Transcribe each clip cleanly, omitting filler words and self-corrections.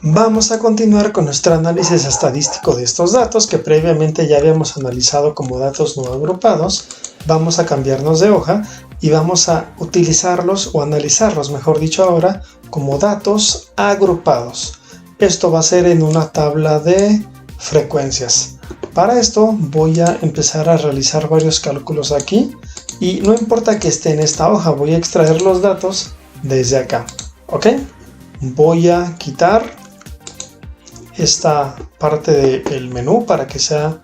Vamos a continuar con nuestro análisis estadístico de estos datos que previamente ya habíamos analizado como datos no agrupados. Vamos a cambiarnos de hoja y vamos a utilizarlos o analizarlos, mejor dicho ahora, como datos agrupados. Esto va a ser en una tabla de frecuencias. Para esto voy a empezar a realizar varios cálculos aquí y no importa que esté en esta hoja, voy a extraer los datos desde acá. ¿Ok? Voy a quitar esta parte del menú para que sea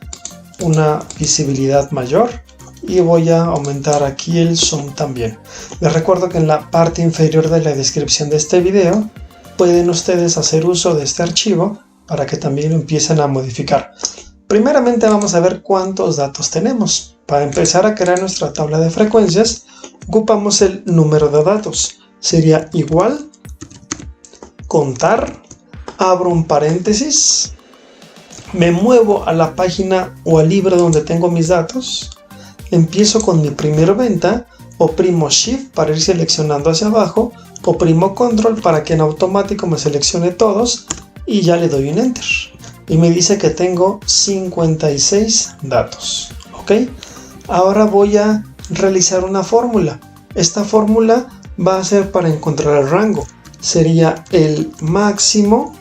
una visibilidad mayor y voy a aumentar aquí el zoom también. Les recuerdo que en la parte inferior de la descripción de este video pueden ustedes hacer uso de este archivo para que también lo empiecen a modificar. Primeramente vamos a ver cuántos datos tenemos. Para empezar a crear nuestra tabla de frecuencias ocupamos el número de datos. Sería igual contar, abro un paréntesis, me muevo a la página o al libro donde tengo mis datos, empiezo con mi primera venta, oprimo Shift para ir seleccionando hacia abajo, oprimo Control para que en automático me seleccione todos y ya le doy un Enter. Y me dice que tengo 56 datos. ¿Ok? Ahora voy a realizar una fórmula. Esta fórmula va a ser para encontrar el rango. Sería el máximo.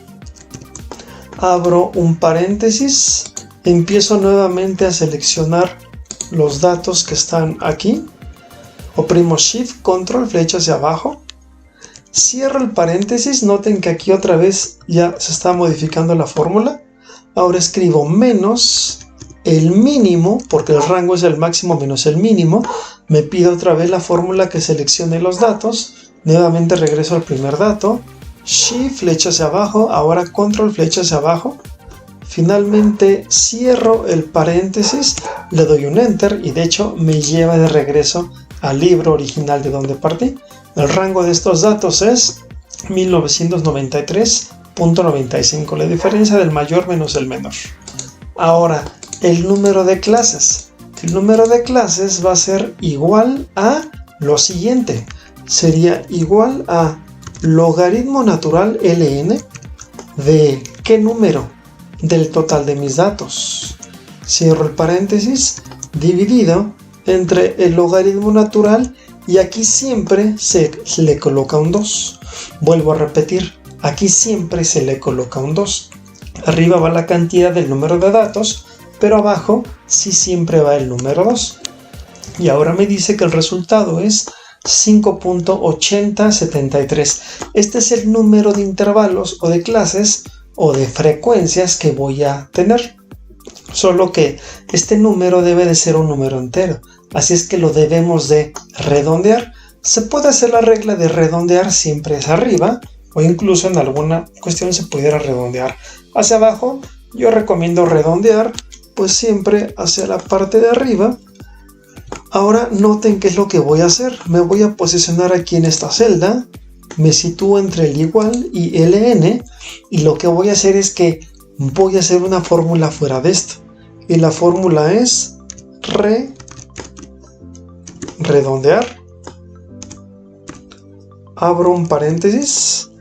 Abro un paréntesis, empiezo nuevamente a seleccionar los datos que están aquí, oprimo Shift, Control, flecha hacia abajo, cierro el paréntesis, noten que aquí otra vez ya se está modificando la fórmula, ahora escribo menos el mínimo, porque el rango es el máximo menos el mínimo, me pide otra vez la fórmula que seleccione los datos, nuevamente regreso al primer dato, Shift, flecha hacia abajo, ahora Control, flecha hacia abajo. Finalmente cierro el paréntesis, le doy un Enter y de hecho me lleva de regreso al libro original de donde partí. El rango de estos datos es 1993.95, la diferencia del mayor menos el menor. Ahora, el número de clases. El número de clases va a ser igual a lo siguiente. Sería igual a logaritmo natural ln de ¿qué número? Del total de mis datos. Cierro el paréntesis, dividido entre el logaritmo natural y aquí siempre se le coloca un 2. Vuelvo a repetir, aquí siempre se le coloca un 2. Arriba va la cantidad del número de datos, pero abajo sí siempre va el número 2. Y ahora me dice que el resultado es 5.8073. Este es el número de intervalos o de clases o de frecuencias que voy a tener. Solo que este número debe de ser un número entero. Así es que lo debemos de redondear. Se puede hacer la regla de redondear siempre hacia arriba o incluso en alguna cuestión se pudiera redondear hacia abajo. Yo recomiendo redondear pues siempre hacia la parte de arriba. Ahora noten qué es lo que voy a hacer. Me voy a posicionar aquí en esta celda. Me sitúo entre el igual y ln. Y lo que voy a hacer es que voy a hacer una fórmula fuera de esto. Y la fórmula es redondear. Abro un paréntesis.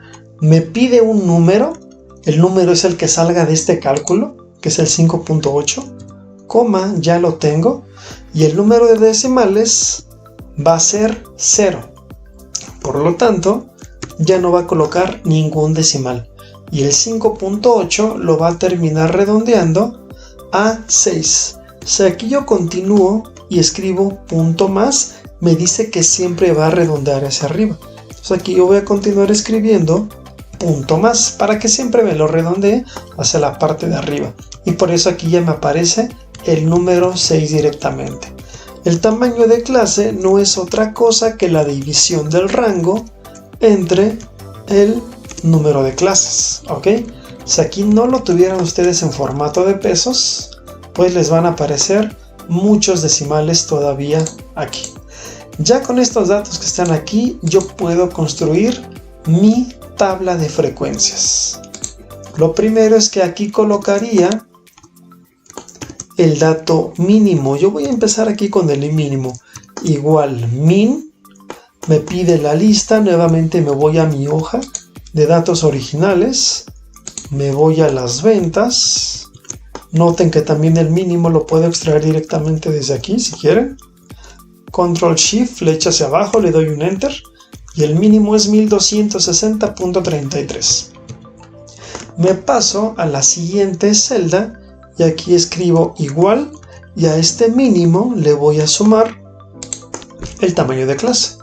Me pide un número. El número es el que salga de este cálculo, que es el 5.8. Coma, ya lo tengo. Y el número de decimales va a ser 0. Por lo tanto, ya no va a colocar ningún decimal. Y el 5.8 lo va a terminar redondeando a 6. Si aquí yo continúo y escribo punto más, me dice que siempre va a redondear hacia arriba. Entonces aquí yo voy a continuar escribiendo punto más para que siempre me lo redondee hacia la parte de arriba. Y por eso aquí ya me aparece el número 6 directamente. El tamaño de clase no es otra cosa que la división del rango entre el número de clases, ¿ok? Si aquí no lo tuvieran ustedes en formato de pesos, pues les van a aparecer muchos decimales todavía aquí. Ya con estos datos que están aquí, yo puedo construir mi tabla de frecuencias. Lo primero es que aquí colocaría el dato mínimo. Yo voy a empezar aquí con el mínimo. Igual min. Me pide la lista. Nuevamente me voy a mi hoja de datos originales. Me voy a las ventas. Noten que también el mínimo lo puedo extraer directamente desde aquí si quieren. Control Shift, flecha hacia abajo, le doy un Enter. Y el mínimo es 1260.33. Me paso a la siguiente celda y aquí escribo igual. Y a este mínimo le voy a sumar el tamaño de clase.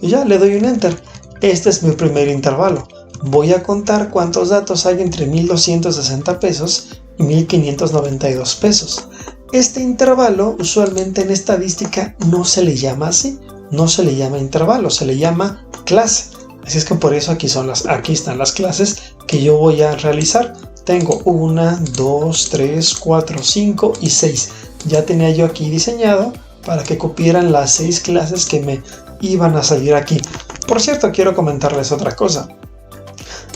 Y ya le doy un Enter. Este es mi primer intervalo. Voy a contar cuántos datos hay entre 1260 pesos y 1592 pesos. Este intervalo usualmente en estadística no se le llama así, no se le llama intervalo, se le llama clase. Así es que por eso aquí están las clases que yo voy a realizar. Tengo 1, 2, 3, 4, 5 y 6. Ya tenía yo aquí diseñado para que cupieran las 6 clases que me iban a salir aquí. Por cierto, quiero comentarles otra cosa.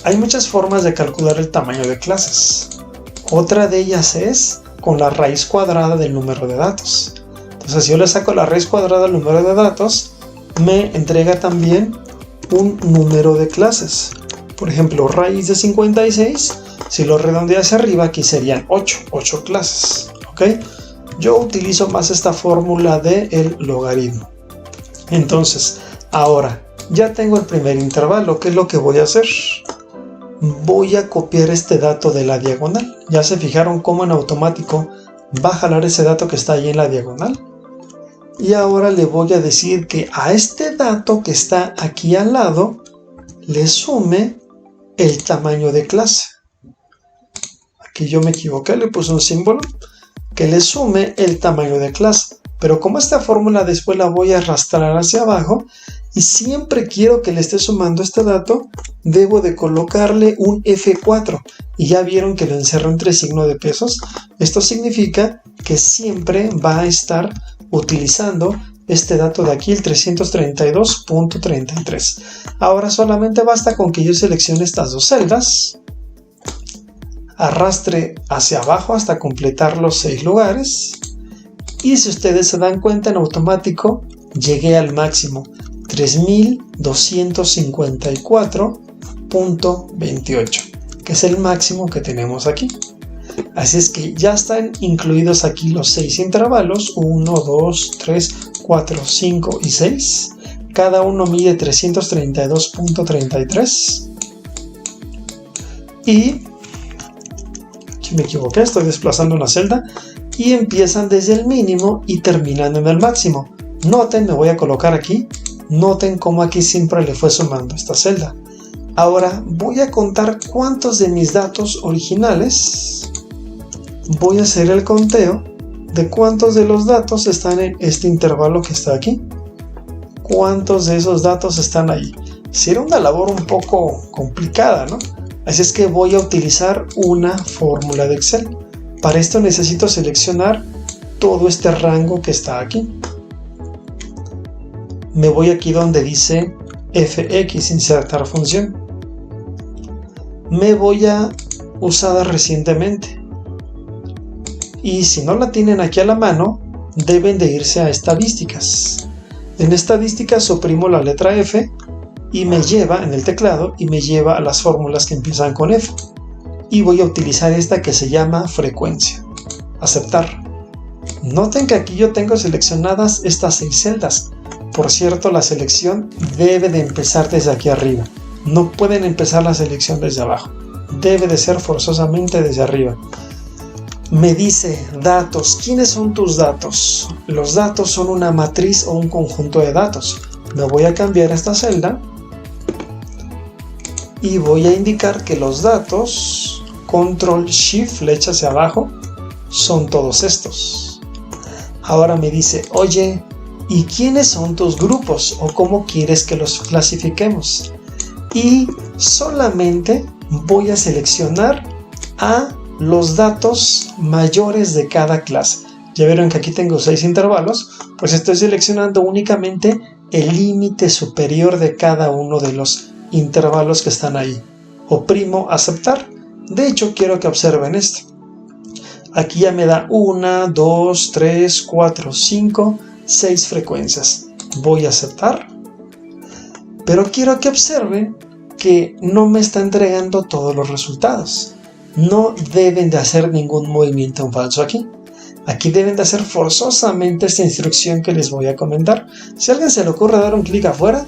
Hay muchas formas de calcular el tamaño de clases. Otra de ellas es con la raíz cuadrada del número de datos. Entonces, si yo le saco la raíz cuadrada del número de datos, me entrega también un número de clases. Por ejemplo, raíz de 56, si lo redondeo hacia arriba, aquí serían 8 clases. ¿Ok? Yo utilizo más esta fórmula del logaritmo. Entonces, ahora ya tengo el primer intervalo. ¿Qué es lo que voy a hacer? Voy a copiar este dato de la diagonal. ¿Ya se fijaron cómo en automático va a jalar ese dato que está ahí en la diagonal? Y ahora le voy a decir que a este dato que está aquí al lado le sume el tamaño de clase. Aquí yo me equivoqué, le puse un símbolo. Que le sume el tamaño de clase. Pero como esta fórmula después la voy a arrastrar hacia abajo y siempre quiero que le esté sumando este dato, debo de colocarle un F4. Y ya vieron que lo encerro entre signo de pesos. Esto significa que siempre va a estar utilizando este dato de aquí, el 332.33. Ahora solamente basta con que yo seleccione estas dos celdas, arrastre hacia abajo hasta completar los 6 lugares. Y si ustedes se dan cuenta, en automático llegué al máximo, 3254.28, que es el máximo que tenemos aquí. Así es que ya están incluidos aquí los 6 intervalos, 1, 2, 3, 4, 5 y 6. Cada uno mide 332.33. Y aquí me equivoqué, estoy desplazando una celda. Y empiezan desde el mínimo y terminan en el máximo. Noten, me voy a colocar aquí. Noten cómo aquí siempre le fue sumando esta celda. Ahora voy a contar cuántos de mis datos originales. Voy a hacer el conteo de cuántos de los datos están en este intervalo que está aquí. ¿Cuántos de esos datos están ahí? Será una labor un poco complicada, ¿no? Así es que voy a utilizar una fórmula de Excel. Para esto necesito seleccionar todo este rango que está aquí. Me voy aquí donde dice fx, insertar función. Me voy a usada recientemente. Y si no la tienen aquí a la mano, deben de irse a estadísticas. En estadísticas oprimo la letra F y me lleva en el teclado y me lleva a las fórmulas que empiezan con F. Y voy a utilizar esta que se llama frecuencia. Aceptar. Noten que aquí yo tengo seleccionadas estas 6 celdas. Por cierto, la selección debe de empezar desde aquí arriba. No pueden empezar la selección desde abajo. Debe de ser forzosamente desde arriba. Me dice datos. ¿Quiénes son tus datos? Los datos son una matriz o un conjunto de datos. Me voy a cambiar esta celda y voy a indicar que los datos, Control Shift, flecha hacia abajo, son todos estos. Ahora me dice, oye, ¿y quiénes son tus grupos? ¿O cómo quieres que los clasifiquemos? Y solamente voy a seleccionar a los datos mayores de cada clase. Ya vieron que aquí tengo 6 intervalos, pues estoy seleccionando únicamente el límite superior de cada uno de los intervalos que están ahí. Oprimo aceptar. De hecho, quiero que observen esto. Aquí ya me da 1, 2, 3, 4, 5, 6 frecuencias. Voy a aceptar. Pero quiero que observen que no me está entregando todos los resultados. No deben de hacer ningún movimiento en falso aquí. Aquí deben de hacer forzosamente esta instrucción que les voy a comentar. Si a alguien se le ocurre dar un clic afuera,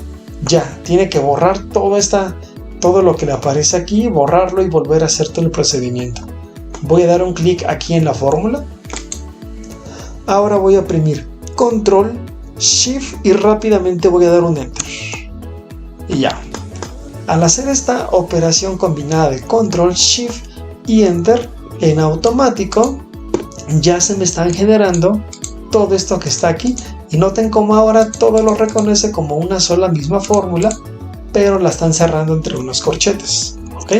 ya, tiene que borrar todo lo que le aparece aquí, borrarlo y volver a hacer todo el procedimiento. Voy a dar un clic aquí en la fórmula. Ahora voy a oprimir Control, Shift y rápidamente voy a dar un Enter. Y ya. Al hacer esta operación combinada de Control, Shift y Enter, en automático ya se me están generando todo esto que está aquí. Y noten cómo ahora todo lo reconoce como una sola misma fórmula, pero la están cerrando entre unos corchetes. ¿Ok?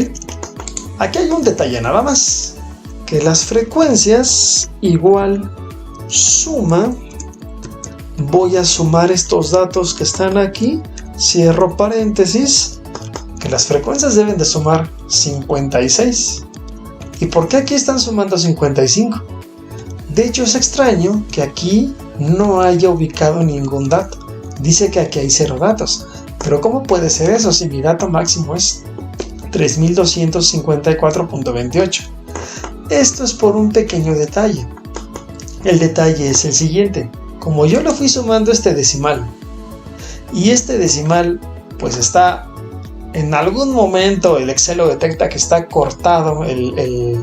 Aquí hay un detalle nada más. Que las frecuencias igual suma. Voy a sumar estos datos que están aquí. Cierro paréntesis. Que las frecuencias deben de sumar 56. ¿Y por qué aquí están sumando 55? De hecho es extraño que aquí no haya ubicado ningún dato. Dice que aquí hay 0 datos. Pero ¿cómo puede ser eso si mi dato máximo es 3254.28? Esto es por un pequeño detalle. El detalle es el siguiente. Como yo lo fui sumando este decimal, y este decimal pues está, en algún momento el Excel lo detecta que está cortado el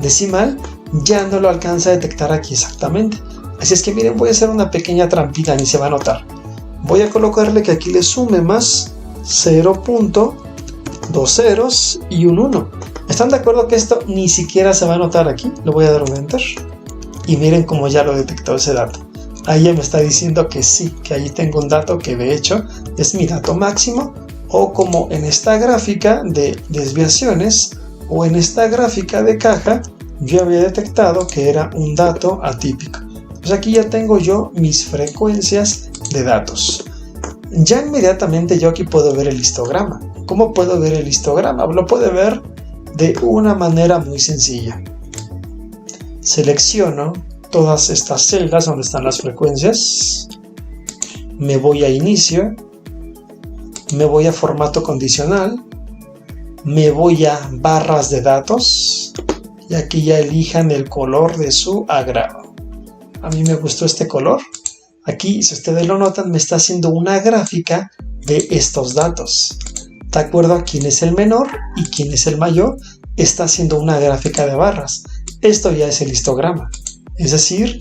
decimal, ya no lo alcanza a detectar aquí exactamente. Así es que miren, voy a hacer una pequeña trampita, ni se va a notar. Voy a colocarle que aquí le sume más 0.2 ceros y un 1. ¿Están de acuerdo que esto ni siquiera se va a notar aquí? Le voy a dar un Enter. Y miren cómo ya lo detectó ese dato. Ahí ya me está diciendo que sí, que ahí tengo un dato que de hecho es mi dato máximo. O como en esta gráfica de desviaciones o en esta gráfica de caja, yo había detectado que era un dato atípico. Pues aquí ya tengo yo mis frecuencias de datos. Ya inmediatamente yo aquí puedo ver el histograma. ¿Cómo puedo ver el histograma? Lo puedo ver de una manera muy sencilla. Selecciono todas estas celdas donde están las frecuencias. Me voy a inicio. Me voy a formato condicional. Me voy a barras de datos. Y aquí ya elijan el color de su agrado. A mí me gustó este color. Aquí, si ustedes lo notan, me está haciendo una gráfica de estos datos. De acuerdo a quién es el menor y quién es el mayor, está haciendo una gráfica de barras. Esto ya es el histograma. Es decir,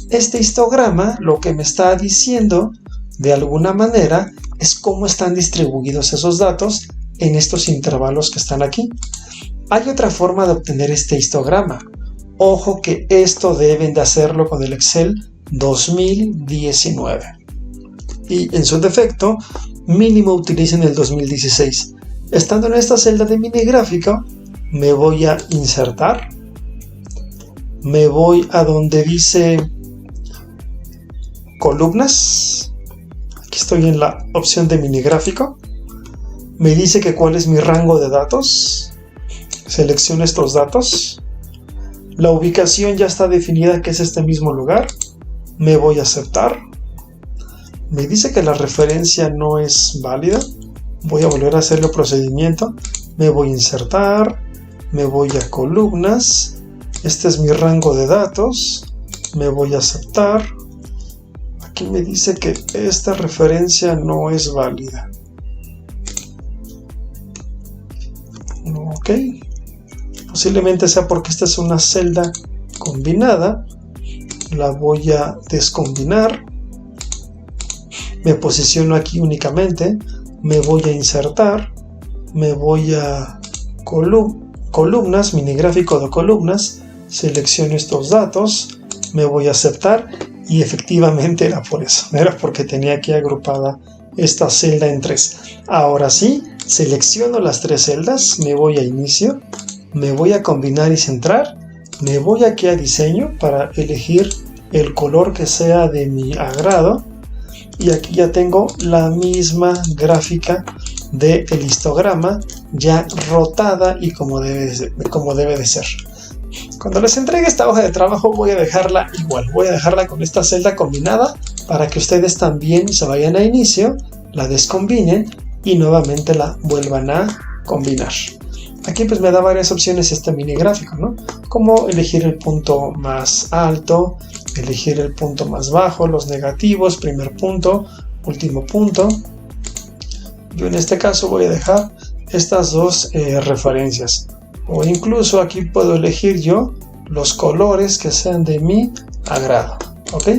este histograma lo que me está diciendo de alguna manera es cómo están distribuidos esos datos en estos intervalos que están aquí. Hay otra forma de obtener este histograma. Ojo que esto deben de hacerlo con el Excel 2019. Y en su defecto, mínimo utilicen el 2016. Estando en esta celda de mini gráfico, me voy a insertar. Me voy a donde dice columnas. Aquí estoy en la opción de mini gráfico. Me dice que cuál es mi rango de datos. Selecciono estos datos. La ubicación ya está definida, que es este mismo lugar. Me voy a aceptar. Me dice que la referencia no es válida. Voy a volver a hacer el procedimiento. Me voy a insertar. Me voy a columnas. Este es mi rango de datos. Me voy a aceptar. Aquí me dice que esta referencia no es válida. Ok. Posiblemente sea porque esta es una celda combinada. La voy a descombinar. Me posiciono aquí únicamente. Me voy a insertar. Me voy a columnas, mini gráfico de columnas. Selecciono estos datos. Me voy a aceptar. Y efectivamente era por eso. Era porque tenía aquí agrupada esta celda en 3. Ahora sí, selecciono las 3 celdas. Me voy a inicio. Me voy a combinar y centrar. Me voy aquí a diseño para elegir el color que sea de mi agrado. Y aquí ya tengo la misma gráfica del histograma ya rotada y como debe de ser. Cuando les entregue esta hoja de trabajo voy a dejarla igual. Voy a dejarla con esta celda combinada para que ustedes también se vayan a inicio, la descombinen y nuevamente la vuelvan a combinar. Aquí pues me da varias opciones este mini gráfico, ¿no? Como elegir el punto más alto, elegir el punto más bajo, los negativos, primer punto, último punto. Yo en este caso voy a dejar estas dos referencias. O incluso aquí puedo elegir yo los colores que sean de mi agrado, ¿ok?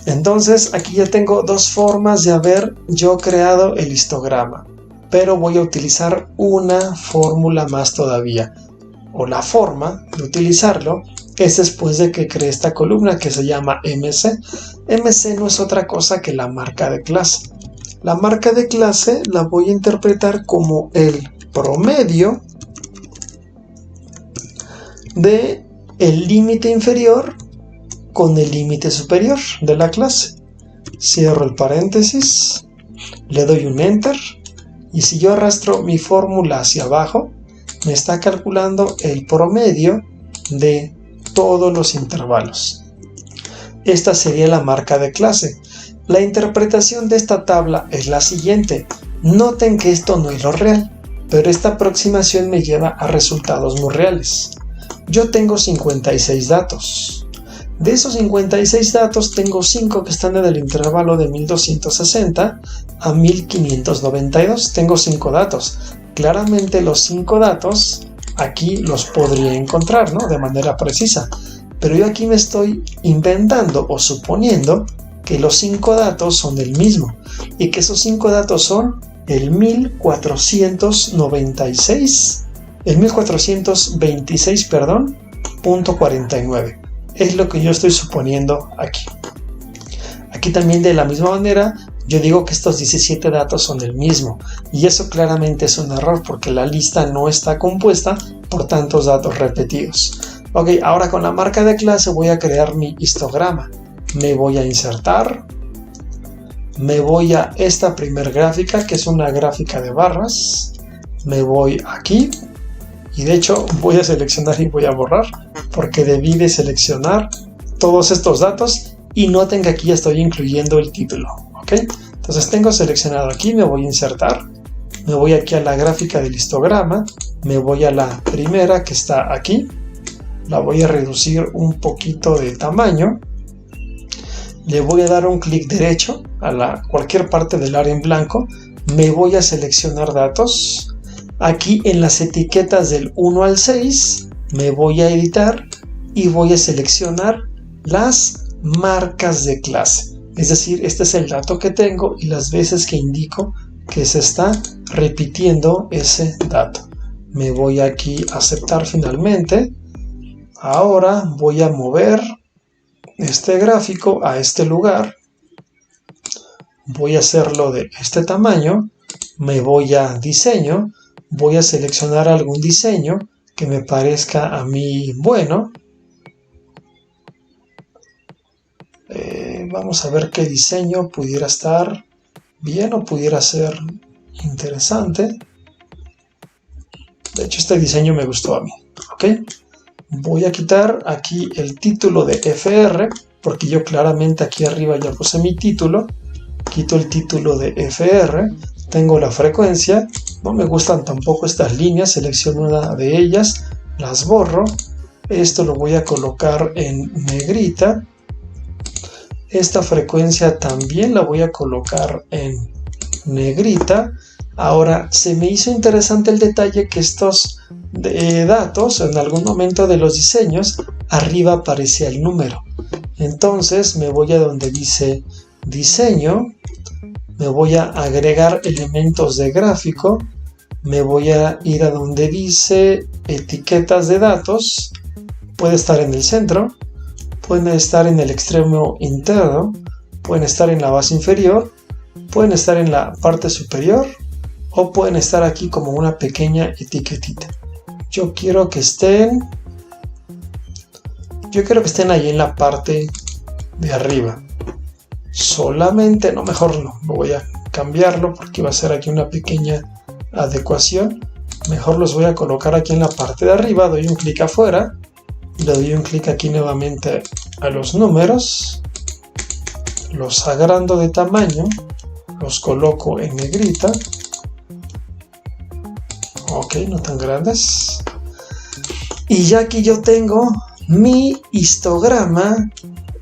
Entonces aquí ya tengo dos formas de haber yo creado el histograma, pero voy a utilizar una fórmula más todavía, o la forma de utilizarlo es después de que creé esta columna que se llama MC. MC no es otra cosa que la marca de clase. La marca de clase la voy a interpretar como el promedio de el límite inferior con el límite superior de la clase. Cierro el paréntesis, le doy un enter y si yo arrastro mi fórmula hacia abajo me está calculando el promedio de todos los intervalos. Esta sería la marca de clase. La interpretación de esta tabla es la siguiente. Noten que esto no es lo real, pero esta aproximación me lleva a resultados muy reales. Yo tengo 56 datos. De esos 56 datos tengo 5 que están en el intervalo de 1260 a 1592. Tengo 5 datos. Claramente los 5 datos aquí los podría encontrar, ¿no? De manera precisa. Pero yo aquí me estoy inventando o suponiendo que los 5 datos son el mismo y que esos 5 datos son el 1426, punto 49. Es lo que yo estoy suponiendo aquí. Aquí también de la misma manera yo digo que estos 17 datos son el mismo y eso claramente es un error porque la lista no está compuesta por tantos datos repetidos. Ok, ahora con la marca de clase voy a crear mi histograma. Me voy a insertar, me voy a esta primer gráfica que es una gráfica de barras, me voy aquí y de hecho voy a seleccionar y voy a borrar porque debí de seleccionar todos estos datos y noten que aquí ya estoy incluyendo el título, ¿ok? Entonces tengo seleccionado aquí, me voy a insertar, me voy aquí a la gráfica del histograma, me voy a la primera que está aquí, la voy a reducir un poquito de tamaño. Le voy a dar un clic derecho a cualquier parte del área en blanco, me voy a seleccionar datos, aquí en las etiquetas del 1 al 6 me voy a editar y voy a seleccionar las marcas de clase, es decir, este es el dato que tengo y las veces que indico que se está repitiendo ese dato. Me voy aquí a aceptar finalmente, ahora voy a mover este gráfico a este lugar, voy a hacerlo de este tamaño, me voy a diseño, voy a seleccionar algún diseño que me parezca a mí bueno. Vamos a ver qué diseño pudiera estar bien o pudiera ser interesante. De hecho este diseño me gustó a mí, ¿ok? Voy a quitar aquí el título de FR, porque yo claramente aquí arriba ya puse mi título. Quito el título de FR, tengo la frecuencia, no me gustan tampoco estas líneas, selecciono una de ellas, las borro. Esto lo voy a colocar en negrita. Esta frecuencia también la voy a colocar en negrita. Ahora, se me hizo interesante el detalle que estos datos, en algún momento de los diseños, arriba aparecía el número. Entonces me voy a donde dice diseño, me voy a agregar elementos de gráfico, me voy a ir a donde dice etiquetas de datos, puede estar en el centro, pueden estar en el extremo interno, pueden estar en la base inferior, pueden estar en la parte superior o pueden estar aquí como una pequeña etiquetita. Yo quiero que estén ahí en la parte de arriba. Solamente, no, mejor no voy a cambiarlo porque va a ser aquí una pequeña adecuación. Mejor los voy a colocar aquí en la parte de arriba, doy un clic afuera y le doy un clic aquí nuevamente a los números, los agrando de tamaño, los coloco en negrita Ok, no tan grandes. Y ya aquí yo tengo mi histograma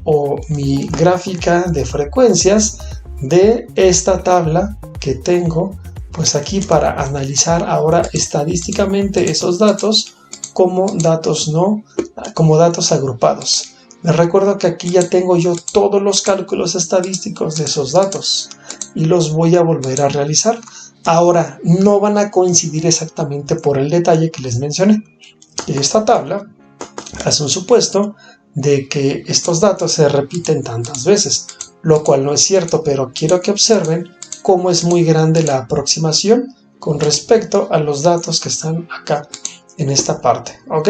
o mi gráfica de frecuencias de esta tabla que tengo pues aquí para analizar ahora estadísticamente esos datos como datos agrupados. Les recuerdo que aquí ya tengo yo todos los cálculos estadísticos de esos datos y los voy a volver a realizar. Ahora no van a coincidir exactamente por el detalle que les mencioné. Esta tabla hace un supuesto de que estos datos se repiten tantas veces, lo cual no es cierto, pero quiero que observen cómo es muy grande la aproximación con respecto a los datos que están acá en esta parte, ¿ok?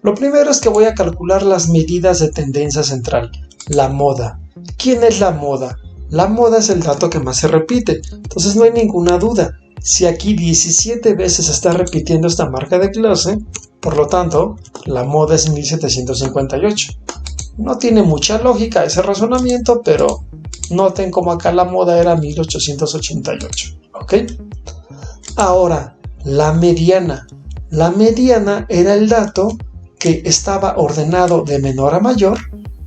Lo primero es que voy a calcular las medidas de tendencia central, la moda. ¿Quién es la moda? La moda es el dato que más se repite, entonces no hay ninguna duda. Si aquí 17 veces se está repitiendo esta marca de clase, por lo tanto, la moda es 1758. No tiene mucha lógica ese razonamiento, pero noten como acá la moda era 1888, ¿ok? Ahora, la mediana. La mediana era el dato que estaba ordenado de menor a mayor.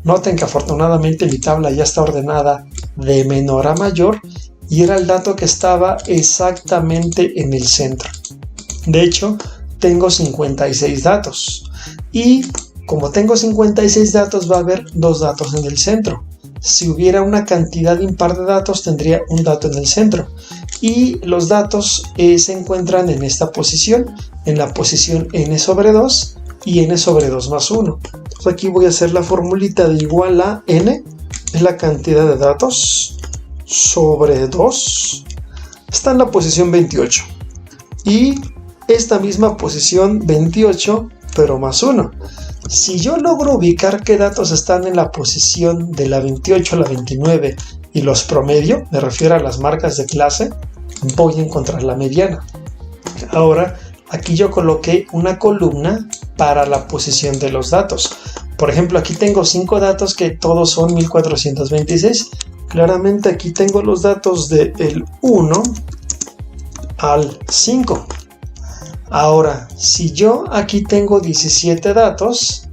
Noten que afortunadamente mi tabla ya está ordenada de menor a mayor y era el dato que estaba exactamente en el centro. De hecho, tengo 56 datos y como tengo 56 datos va a haber dos datos en el centro. Si hubiera una cantidad impar de datos tendría un dato en el centro y los datos se encuentran en esta posición, en la posición n sobre 2 y n sobre 2 más 1. Entonces aquí voy a hacer la formulita de igual a n, es la cantidad de datos, sobre 2, está en la posición 28. Y esta misma posición 28, pero más 1. Si yo logro ubicar qué datos están en la posición de la 28 a la 29 y los promedio, me refiero a las marcas de clase, voy a encontrar la mediana. Ahora, aquí yo coloqué una columna para la posición de los datos. Por ejemplo, aquí tengo 5 datos que todos son 1426. Claramente aquí tengo los datos del 1 al 5. Ahora, si yo aquí tengo 17 datos,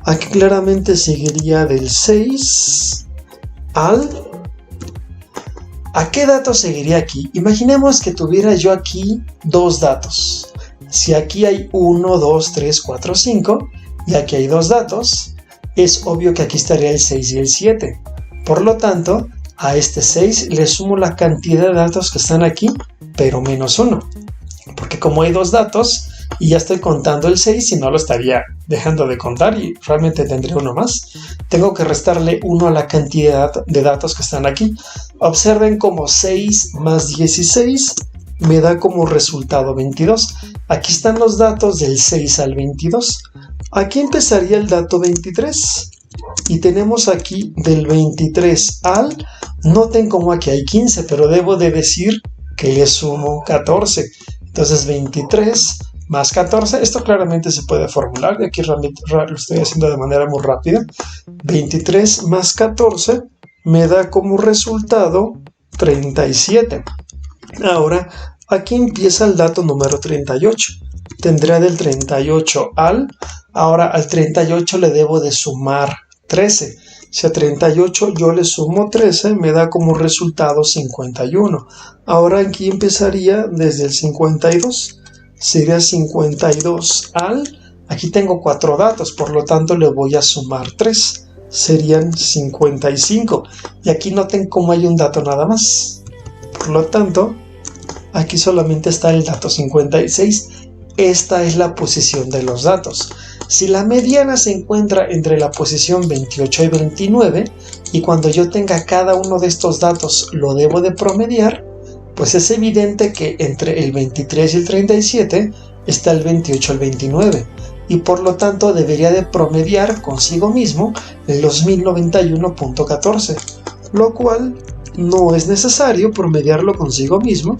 aquí claramente seguiría del 6 al... ¿A qué dato seguiría aquí? Imaginemos que tuviera yo aquí dos datos. Si aquí hay 1, 2, 3, 4, 5 y aquí hay dos datos, es obvio que aquí estaría el 6 y el 7. Por lo tanto, a este 6 le sumo la cantidad de datos que están aquí, pero menos 1. Porque como hay dos datos y ya estoy contando el 6, si no lo estaría dejando de contar y realmente tendré uno más, tengo que restarle 1 a la cantidad de datos que están aquí. Observen como 6 más 16 me da como resultado 22. Aquí están los datos del 6 al 22. Aquí empezaría el dato 23. Y tenemos aquí del 23 al... Noten como aquí hay 15, pero debo de decir que le sumo 14. Entonces 23 más 14, esto claramente se puede formular, y aquí realmente lo estoy haciendo de manera muy rápida. 23 más 14 me da como resultado 37. Ahora, aquí empieza el dato número 38. Tendré del 38 al... Ahora al 38 le debo de sumar 13. Si a 38 yo le sumo 13, me da como resultado 51. Ahora aquí empezaría desde el 52. Sería 52 al... Aquí tengo 4 datos, por lo tanto le voy a sumar 3. Serían 55. Y aquí noten cómo hay un dato nada más. Por lo tanto, aquí solamente está el dato 56. Esta es la posición de los datos. Si la mediana se encuentra entre la posición 28 y 29, y cuando yo tenga cada uno de estos datos lo debo de promediar, pues es evidente que entre el 23 y el 37 está el 28 al 29, y por lo tanto debería de promediar consigo mismo el 2091.14, lo cual no es necesario promediarlo consigo mismo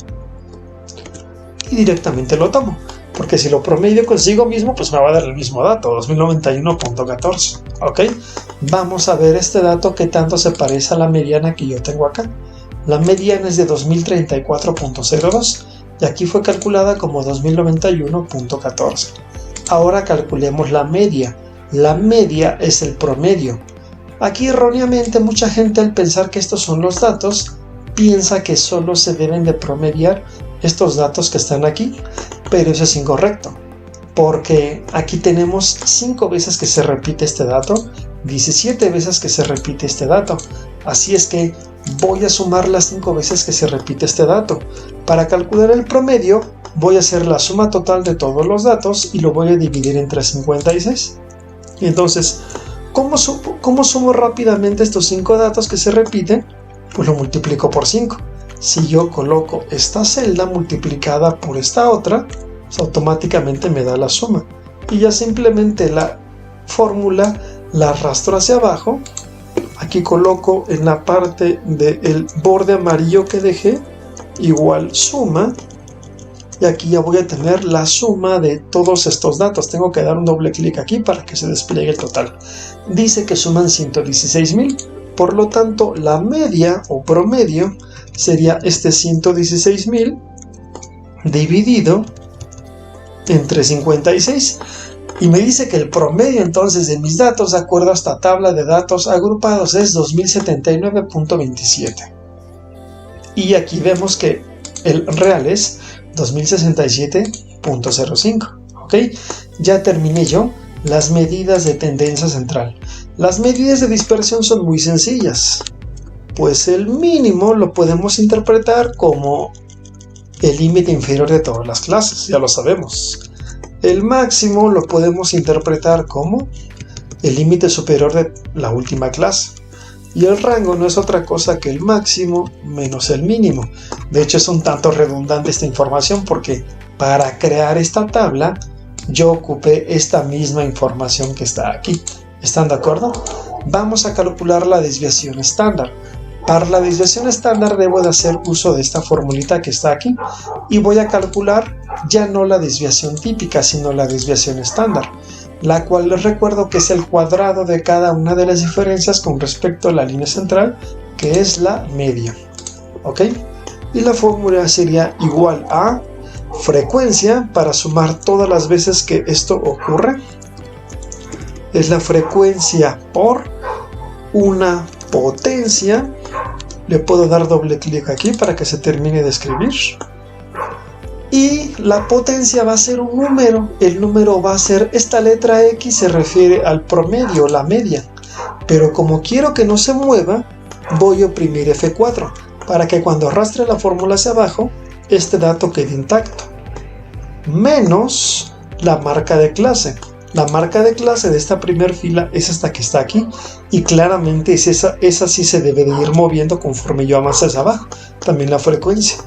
y directamente lo tomo. Porque si lo promedio consigo mismo, pues me va a dar el mismo dato, 2091.14, ¿ok? Vamos a ver este dato que tanto se parece a la mediana que yo tengo acá. La mediana es de 2034.02 y aquí fue calculada como 2091.14. Ahora calculemos la media. La media es el promedio. Aquí erróneamente mucha gente, al pensar que estos son los datos, piensa que solo se deben de promediar estos datos que están aquí, pero eso es incorrecto, porque aquí tenemos 5 veces que se repite este dato, 17 veces que se repite este dato. Así es que voy a sumar las 5 veces que se repite este dato. Para calcular el promedio, voy a hacer la suma total de todos los datos y lo voy a dividir entre 56. Y entonces, ¿cómo sumo rápidamente estos 5 datos que se repiten? Pues lo multiplico por 5. Si yo coloco esta celda multiplicada por esta otra, pues automáticamente me da la suma. Y ya simplemente la fórmula la arrastro hacia abajo. Aquí coloco en la parte del borde amarillo que dejé, igual suma. Y aquí ya voy a tener la suma de todos estos datos. Tengo que dar un doble clic aquí para que se despliegue el total. Dice que suman 116,000. Por lo tanto, la media o promedio sería este 116,000 dividido entre 56. Y me dice que el promedio entonces de mis datos, de acuerdo a esta tabla de datos agrupados, es 2079.27. Y aquí vemos que el real es 2067.05. ¿Ok? Ya terminé yo las medidas de tendencia central. Las medidas de dispersión son muy sencillas. Pues el mínimo lo podemos interpretar como el límite inferior de todas las clases, ya lo sabemos. El máximo lo podemos interpretar como el límite superior de la última clase. Y el rango no es otra cosa que el máximo menos el mínimo. De hecho, es un tanto redundante esta información porque para crear esta tabla yo ocupé esta misma información que está aquí. ¿Están de acuerdo? Vamos a calcular la desviación estándar. Para la desviación estándar debo de hacer uso de esta formulita que está aquí y voy a calcular ya no la desviación típica, sino la desviación estándar, la cual les recuerdo que es el cuadrado de cada una de las diferencias con respecto a la línea central, que es la media. ¿Ok? Y la fórmula sería igual a frecuencia, para sumar todas las veces que esto ocurre, es la frecuencia por una potencia. Le puedo dar doble clic aquí para que se termine de escribir. Y la potencia va a ser un número. El número va a ser, esta letra X se refiere al promedio, la media. Pero como quiero que no se mueva, voy a oprimir F4 para que cuando arrastre la fórmula hacia abajo, este dato quede intacto. Menos la marca de clase. La marca de clase de esta primera fila es esta que está aquí y claramente es esa sí se debe de ir moviendo conforme yo avance hacia abajo. También la frecuencia.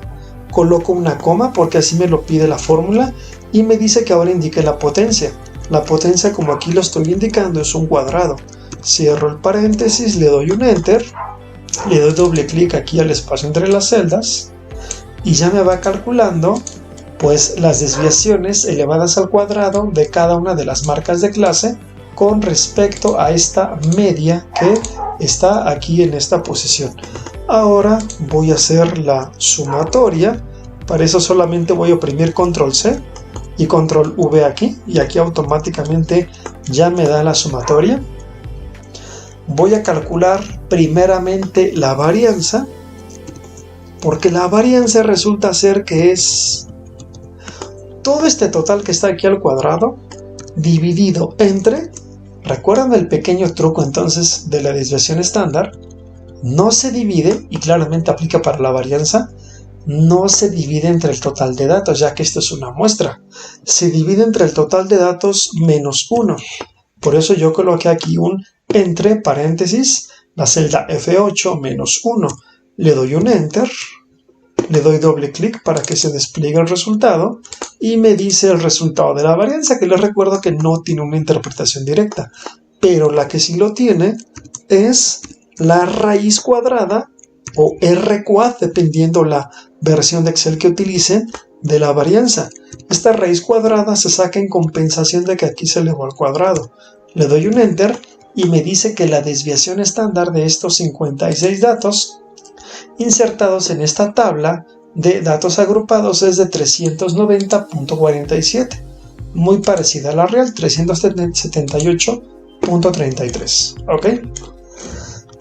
Coloco una coma porque así me lo pide la fórmula y me dice que ahora indique la potencia. La potencia, como aquí lo estoy indicando, es un cuadrado. Cierro el paréntesis, le doy un enter, le doy doble clic aquí al espacio entre las celdas y ya me va calculando pues las desviaciones elevadas al cuadrado de cada una de las marcas de clase con respecto a esta media que está aquí en esta posición. Ahora voy a hacer la sumatoria. Para eso solamente voy a oprimir control C y control V aquí, y aquí automáticamente ya me da la sumatoria. Voy a calcular primeramente la varianza, porque la varianza resulta ser que es todo este total que está aquí al cuadrado dividido entre, ¿recuerdan el pequeño truco entonces de la desviación estándar? No se divide, y claramente aplica para la varianza, no se divide entre el total de datos, ya que esto es una muestra. Se divide entre el total de datos menos 1. Por eso yo coloqué aquí un entre paréntesis, la celda F8 menos 1. Le doy un enter. Le doy doble clic para que se despliegue el resultado y me dice el resultado de la varianza, que les recuerdo que no tiene una interpretación directa, pero la que sí lo tiene es la raíz cuadrada o R quad, dependiendo la versión de Excel que utilicen, de la varianza. Esta raíz cuadrada se saca en compensación de que aquí se elevó al cuadrado. Le doy un enter y me dice que la desviación estándar de estos 56 datos insertados en esta tabla de datos agrupados es de 390.47, muy parecida a la real, 378.33, ¿ok?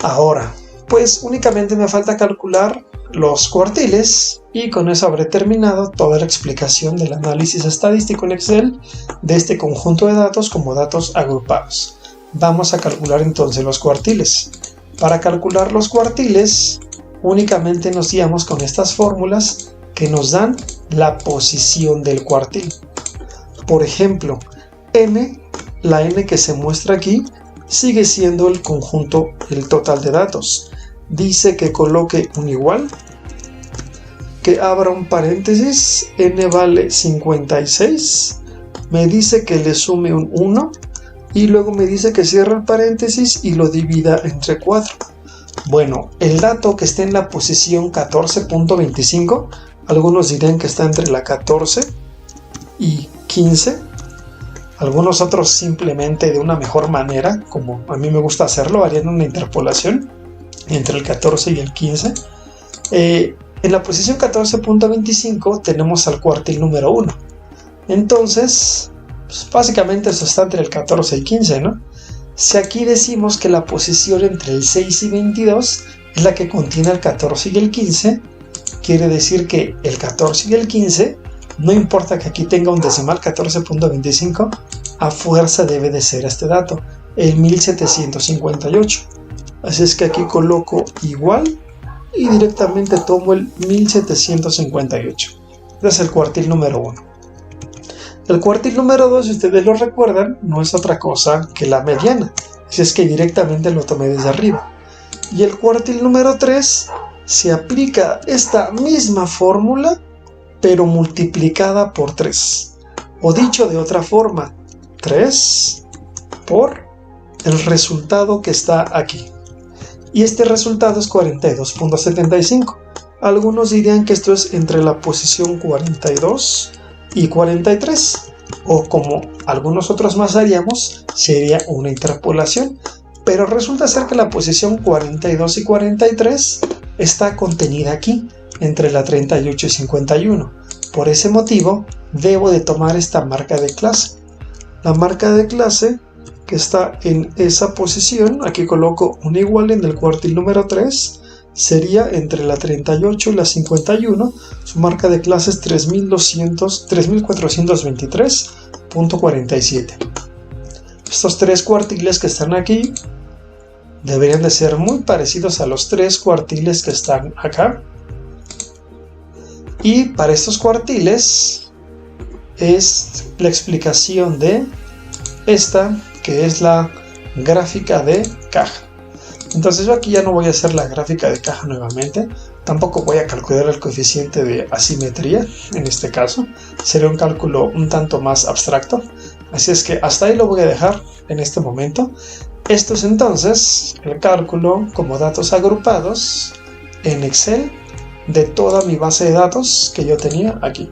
Ahora, pues únicamente me falta calcular los cuartiles y con eso habré terminado toda la explicación del análisis estadístico en Excel de este conjunto de datos como datos agrupados. Vamos a calcular entonces los cuartiles. Para calcular los cuartiles, únicamente nos guiamos con estas fórmulas que nos dan la posición del cuartil. Por ejemplo, n, la n que se muestra aquí, sigue siendo el conjunto, el total de datos. Dice que coloque un igual, que abra un paréntesis, n vale 56, me dice que le sume un 1 y luego me dice que cierre el paréntesis y lo divida entre 4. Bueno, el dato que esté en la posición 14.25, algunos dirán que está entre la 14 y 15, algunos otros simplemente de una mejor manera, como a mí me gusta hacerlo, harían una interpolación entre el 14 y el 15. En la posición 14.25 tenemos al cuartil número 1. Entonces, pues básicamente eso está entre el 14 y 15, ¿no? Si aquí decimos que la posición entre el 6 y 22 es la que contiene el 14 y el 15, quiere decir que el 14 y el 15, no importa que aquí tenga un decimal 14.25, a fuerza debe de ser este dato, el 1758. Así es que aquí coloco igual y directamente tomo el 1758. Este es el cuartil número 1. El cuartil número 2, si ustedes lo recuerdan, no es otra cosa que la mediana. Así es que directamente lo tomé desde arriba. Y el cuartil número 3 se aplica esta misma fórmula, pero multiplicada por 3. O dicho de otra forma, 3 por el resultado que está aquí. Y este resultado es 42.75. Algunos dirían que esto es entre la posición 42 y 43. O como algunos otros más haríamos, sería una interpolación. Pero resulta ser que la posición 42 y 43 está contenida aquí, entre la 38 y 51. Por ese motivo, debo de tomar esta marca de clase. La marca de clase que está en esa posición, aquí coloco un igual en el cuartil número 3, sería entre la 38 y la 51, su marca de clase es 3423.47. Estos tres cuartiles que están aquí deberían de ser muy parecidos a los tres cuartiles que están acá. Y para estos cuartiles es la explicación de esta, que es la gráfica de caja. Entonces yo aquí ya no voy a hacer la gráfica de caja nuevamente, tampoco voy a calcular el coeficiente de asimetría en este caso, sería un cálculo un tanto más abstracto, así es que hasta ahí lo voy a dejar en este momento. Esto es entonces el cálculo como datos agrupados en Excel de toda mi base de datos que yo tenía aquí.